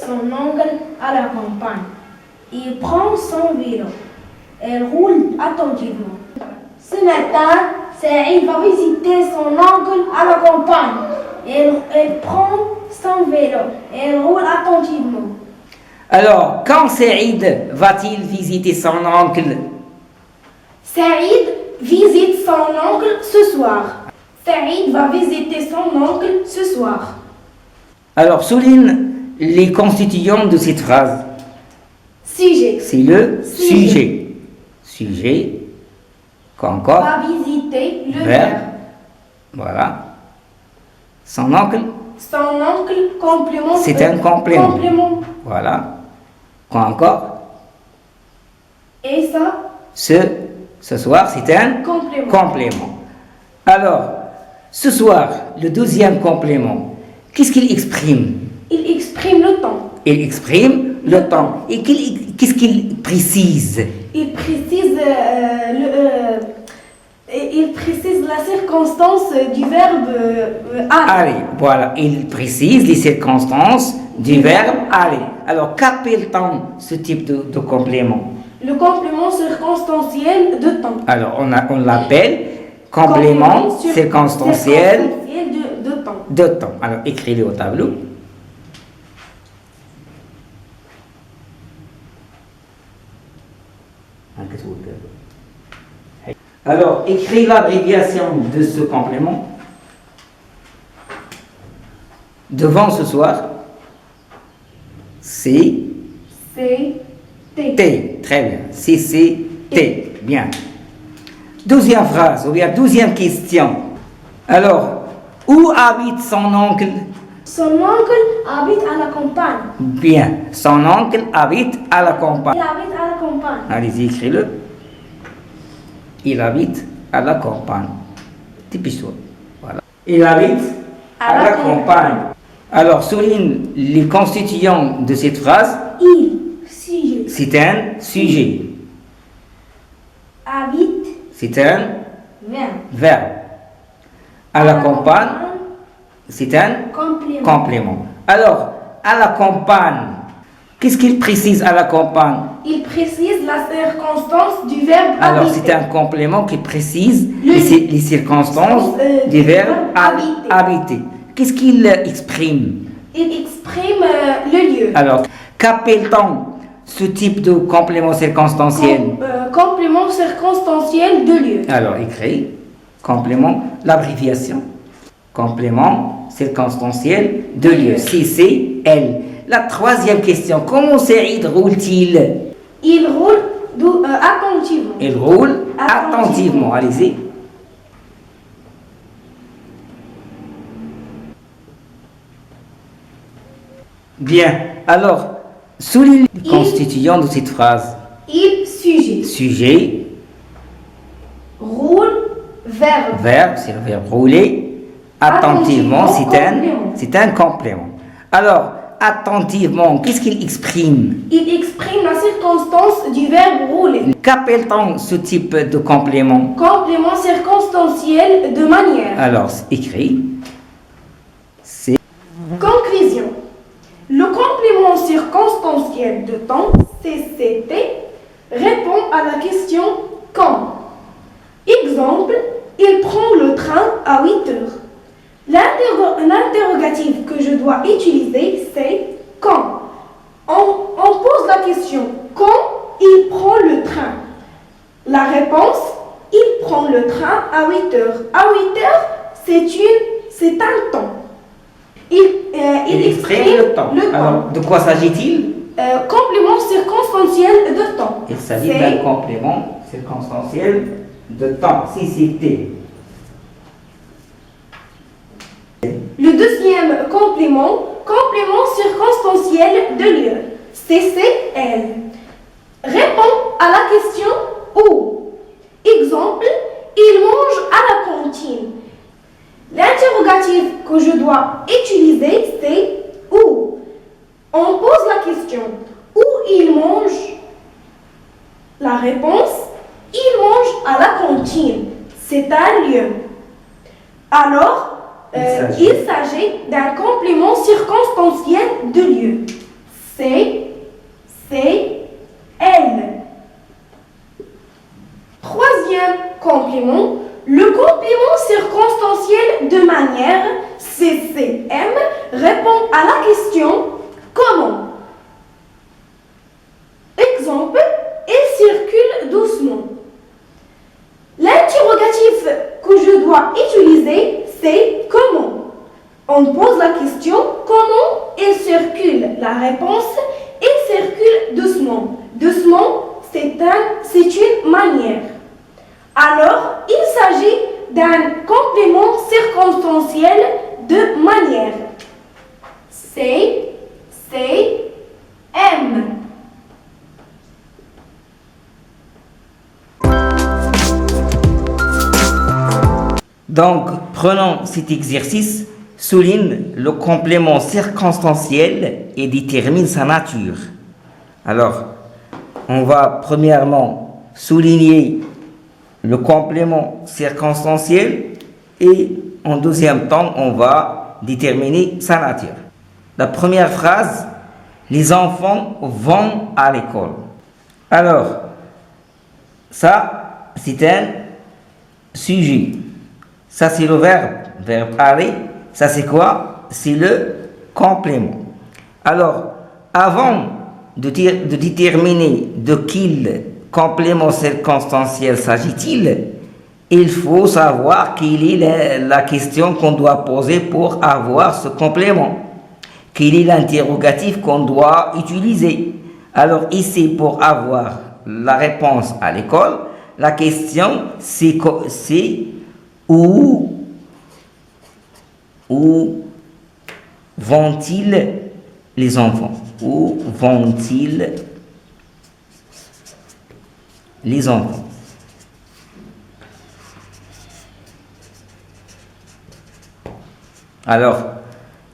son oncle à la campagne. Il prend son vélo. Elle roule attentivement. Ce matin, Saïd va visiter son oncle à la campagne. Elle prend son vélo. Elle roule attentivement. Alors, quand Saïd va-t-il visiter son oncle? Saïd visite son oncle ce soir. Saïd va visiter son oncle ce soir. Alors, souligne les constituants de cette phrase. Sujet. C'est le sujet. Sujet. Quoi encore? Va visiter le Verbe. verbe. Voilà. Son oncle, Son oncle, complément. c'est un complément. Complément. Voilà. Quoi encore? Et ça, Ce soir, c'est un complément. complément. Alors, ce soir, le deuxième complément, qu'est-ce qu'il exprime? Il exprime le temps. Il exprime le temps. Et qu'est-ce qu'il précise? Il précise, il précise la circonstance du verbe aller. Aller. Voilà. Il précise les circonstances du verbe aller. Alors, qu'appelle-t-on ce type de complément? Le complément circonstanciel de temps. Alors, on l'appelle complément circonstanciel de temps. de temps. Alors, écris-le au tableau. Alors, écris l'abréviation de ce complément devant ce soir. C, C'est T. Très bien. C, C, T. Bien. Deuxième phrase, ou bien deuxième question. Alors, où habite son oncle? Son oncle habite à la campagne. Bien. Son oncle habite à la campagne. Il habite à la campagne. Allez-y, écris-le. Il habite à la campagne. Typique-toi. Voilà. Il habite à la campagne. Alors, souligne les constituants de cette phrase. Il, sujet. C'est un sujet. Habite, C'est un verbe. verbe. À la campagne, c'est un Complément. complément. Alors, à la campagne, qu'est-ce qu'il précise à la campagne? Il précise la circonstance du verbe Alors, habiter. c'est un complément qui précise Le- les circonstances du verbe habiter. habiter. Qu'est-ce qu'il exprime? Il exprime le lieu. Alors, qu'appelle-t-on ce type de complément circonstanciel? Complément circonstanciel de lieu. Alors, écris complément, l'abréviation. Complément circonstanciel de lieu. CCL. La troisième question, comment Saïd roule-t-il? Il roule attentivement. Il roule attentivement. Allez-y. Bien. Alors, souligne les constituants de cette phrase. Il, sujet. Sujet, Roule, verbe. verbe, c'est le verbe rouler. Attentivement, Attentivement, c'est un complément. Alors, attentivement, qu'est-ce qu'il exprime? Il exprime la circonstance du verbe rouler. Qu'appelle-t-on ce type de complément? Complément circonstanciel de manière. Alors, écrit. C'est Conclusion. Le complément circonstanciel de temps, CCT, répond à la question quand. Exemple, il prend le train à 8 heures. L'interrogatif que je dois utiliser, c'est quand. On pose la question quand il prend le train. La réponse, il prend le train à 8 heures. À 8 heures, c'est un temps. Il exprime le temps. Alors, de quoi s'agit-il? Complément circonstanciel de temps. Il s'agit C'est- d'un complément circonstanciel de temps, CCT. Le deuxième complément circonstanciel de lieu, CCL, répond à la question où. Exemple, il mange à la cantine. L'interrogatif que je dois utiliser, c'est où. On pose la question où il mange. La réponse, il mange à la cantine. C'est un lieu. Alors, il s'agit d'un complément circonstanciel de lieu. c'est, elle. Troisième complément, le complément circonstanciel de manière CCM répond à la question comment. Exemple, il circule doucement. L'interrogatif que je dois utiliser, c'est comment. On pose la question comment il circule. La réponse, il circule doucement. Doucement, c'est une manière. Alors, il s'agit d'un complément circonstanciel de manière. C'est, M. Donc, prenons cet exercice, souligne le complément circonstanciel et détermine sa nature. Alors, on va premièrement souligner le complément circonstanciel et en deuxième temps, on va déterminer sa nature. La première phrase, les enfants vont à l'école. Alors, ça, c'est un sujet. Ça, c'est le verbe aller. Ça, c'est quoi? C'est le complément. Alors, avant de déterminer de quel complément circonstanciel s'agit-il, il faut savoir quelle est la question qu'on doit poser pour avoir ce complément. Quel est l'interrogatif qu'on doit utiliser? Alors, ici, pour avoir la réponse à l'école, la question, c'est où vont-ils les enfants? Où vont-ils les enfants? Alors,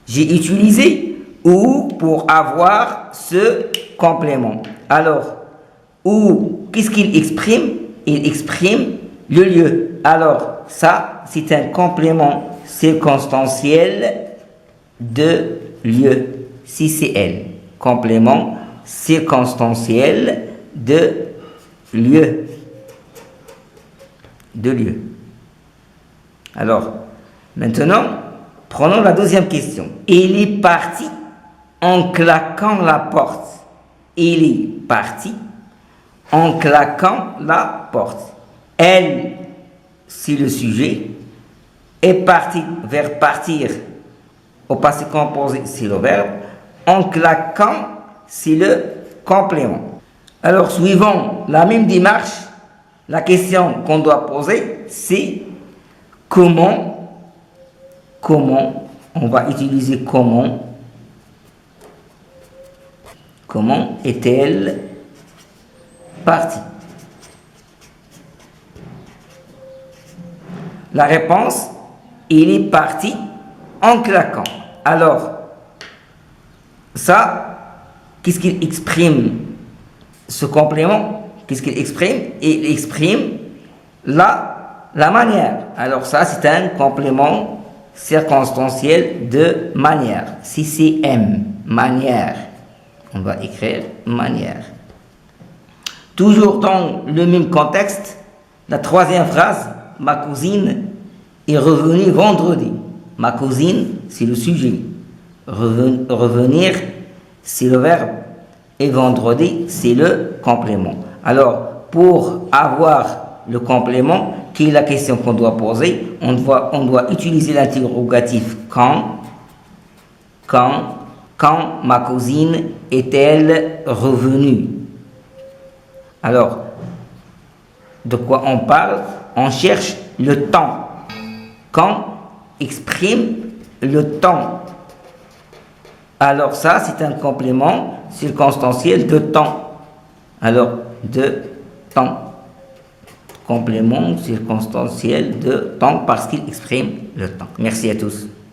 j'ai utilisé où pour avoir ce complément. Alors, où, qu'est-ce qu'il exprime? Il exprime le lieu. Alors, ça, c'est un complément circonstanciel de lieu. Si c'est elle. Complément circonstanciel de lieu. De lieu. Alors, maintenant, prenons la deuxième question. Il est parti en claquant la porte. Il est parti en claquant la porte. Elle, c'est le sujet. Est parti, vers partir, au passé composé, c'est le verbe. En claquant, c'est le complément. Alors, suivant la même démarche, la question qu'on doit poser, c'est comment, on va utiliser comment est-elle partie? La réponse, il est parti en claquant. Alors, ça, qu'est-ce qu'il exprime? Ce complément, qu'est-ce qu'il exprime? Il exprime la manière. Alors ça, c'est un complément circonstanciel de manière. Si c'est M, manière, on va écrire manière. Toujours dans le même contexte, la troisième phrase, ma cousine est revenue vendredi. Ma cousine, c'est le sujet. Revenir, c'est le verbe. Et vendredi, c'est le complément. Alors, pour avoir le complément, qui est la question qu'on doit poser, on doit utiliser l'interrogatif quand ma cousine est-elle revenue? Alors, de quoi on parle? On cherche le temps. Quand exprime le temps. Alors ça, c'est un complément circonstanciel de temps. Alors, de temps. Complément circonstanciel de temps parce qu'il exprime le temps. Merci à tous.